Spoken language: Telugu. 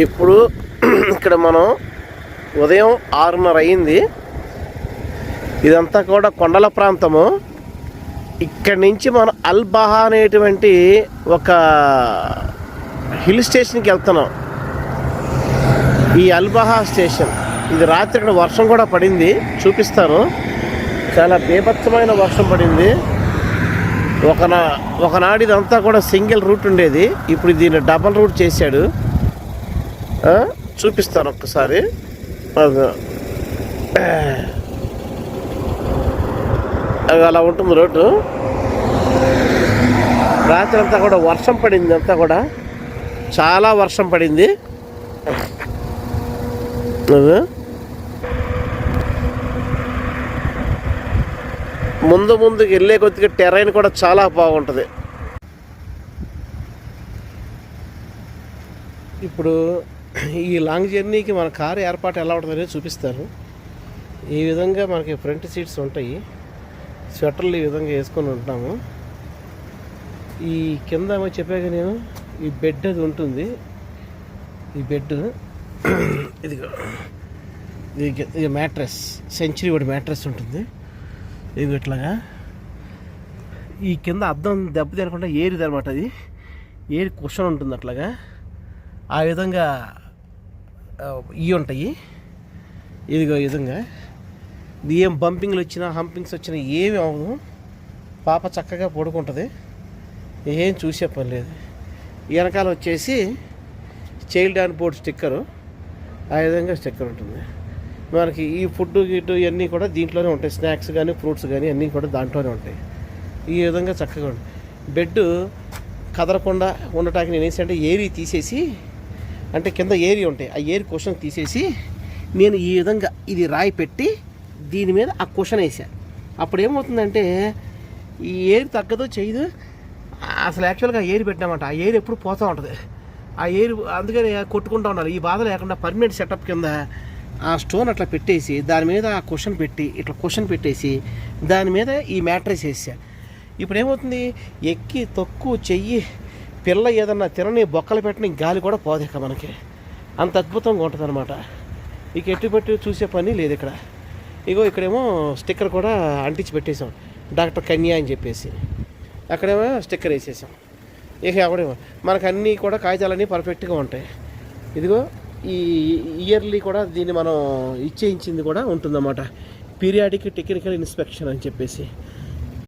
ఇప్పుడు ఇక్కడ మనం ఉదయం 6:30 అయింది. ఇదంతా కూడా కొండల ప్రాంతము. ఇక్కడి నుంచి మనం అల్బహా అనేటువంటి ఒక హిల్ స్టేషన్కి వెళ్తున్నాం. ఈ అల్బహా స్టేషన్ ఇది రాత్రి ఇక్కడ వర్షం కూడా పడింది, చూపిస్తాను. చాలా బీభత్సమైన వర్షం పడింది. ఒకనాడు ఇదంతా కూడా సింగిల్ రూట్ ఉండేది, ఇప్పుడు దీన్ని డబల్ రూట్ చేశాడు. చూపిస్తాను ఒక్కసారి. అలా ఉంటుంది రోడ్డు. రాత్రి అంతా కూడా వర్షం పడింది, అంతా కూడా చాలా వర్షం పడింది. ముందుకు వెళ్ళే కొద్దిగా టెరైన్ కూడా చాలా బాగుంటుంది. ఇప్పుడు ఈ లాంగ్ జర్నీకి మన కారు ఏర్పాటు ఎలా ఉంటుందని చూపిస్తారు. ఈ విధంగా మనకి ఫ్రంట్ సీట్స్ ఉంటాయి. స్వెటర్లు ఈ విధంగా వేసుకొని ఉంటున్నాము. ఈ కింద చెప్పాక నేను ఈ బెడ్ అది ఉంటుంది. ఈ బెడ్ ఇది మ్యాట్రెస్, సెంచరీ ఒకటి మ్యాట్రెస్ ఉంటుంది. ఇది ఇట్లాగా ఈ కింద అద్దం దెబ్బ తినకుండా ఏరిది అనమాట. అది ఏరి కుషన్ ఉంటుంది అట్లాగా. ఆ విధంగా ఇవి ఉంటాయి. ఇదిగో ఈ విధంగా ఏం బంపింగ్లు వచ్చినా హంపింగ్స్ వచ్చినా ఏమి అవ్వదు. పాప చక్కగా పడుకుంటుంది, ఏం చూసే పని లేదు. వెనకాల వచ్చేసి చైల్డ్ ఆన్ బోర్డ్ స్టిక్కరు, ఆ విధంగా స్టిక్కర్ ఉంటుంది. మనకి ఈ ఫుడ్ గిడ్డు ఇవన్నీ కూడా దీంట్లోనే ఉంటాయి. స్నాక్స్ కానీ ఫ్రూట్స్ కానీ అన్నీ కూడా దాంట్లోనే ఉంటాయి. ఈ విధంగా చక్కగా ఉంటుంది. బెడ్ కదలకుండా ఉండటానికి నేను ఏంటంటే ఏరీ తీసేసి, అంటే కింద ఏరీ ఉంటాయి, ఆ ఏరీ కుషన్ తీసేసి నేను ఈ విధంగా ఇది రాయి పెట్టి దీని మీద ఆ కుషన్ వేసాను. అప్పుడు ఏమవుతుందంటే ఈ ఏరు తగ్గదు చేయదు. అసలు యాక్చువల్గా ఏరి పెట్టామంట, ఆ ఏరు ఎప్పుడు పోతూ ఉంటుంది. ఆ ఏరు అందుకని కొట్టుకుంటూ ఉండాలి. ఈ బాధ లేకుండా పర్మనెంట్ సెటప్ కింద ఆ స్టోన్ అట్లా పెట్టేసి దాని మీద ఆ కుషన్ పెట్టి ఇట్లా కుషన్ పెట్టేసి దాని మీద ఈ మ్యాట్రెస్ వేసా. ఇప్పుడు ఏమవుతుంది, ఎక్కి తొక్కు చెయ్యి పిల్ల ఏదన్నా తినని బొక్కలు పెట్టని గాలి కూడా పోదేక మనకి. అంత అద్భుతంగా ఉంటుంది అనమాట. ఇక ఎట్టుపెట్టి చూసే పని లేదు ఇక్కడ. ఇగో ఇక్కడేమో స్టిక్కర్ కూడా అంటించి పెట్టేసాం, డాక్టర్ కన్యా అని చెప్పేసి. అక్కడేమో స్టిక్కర్ వేసేసాం. ఇక అక్కడేమో మనకు అన్నీ కూడా కాగితాలన్నీ పర్ఫెక్ట్గా ఉంటాయి. ఇదిగో ఈ ఇయర్లీ కూడా దీన్ని మనం ఇచ్చేయించింది కూడా ఉంటుందన్నమాట, పీరియాడిక్ టెక్నికల్ ఇన్స్పెక్షన్ అని చెప్పేసి.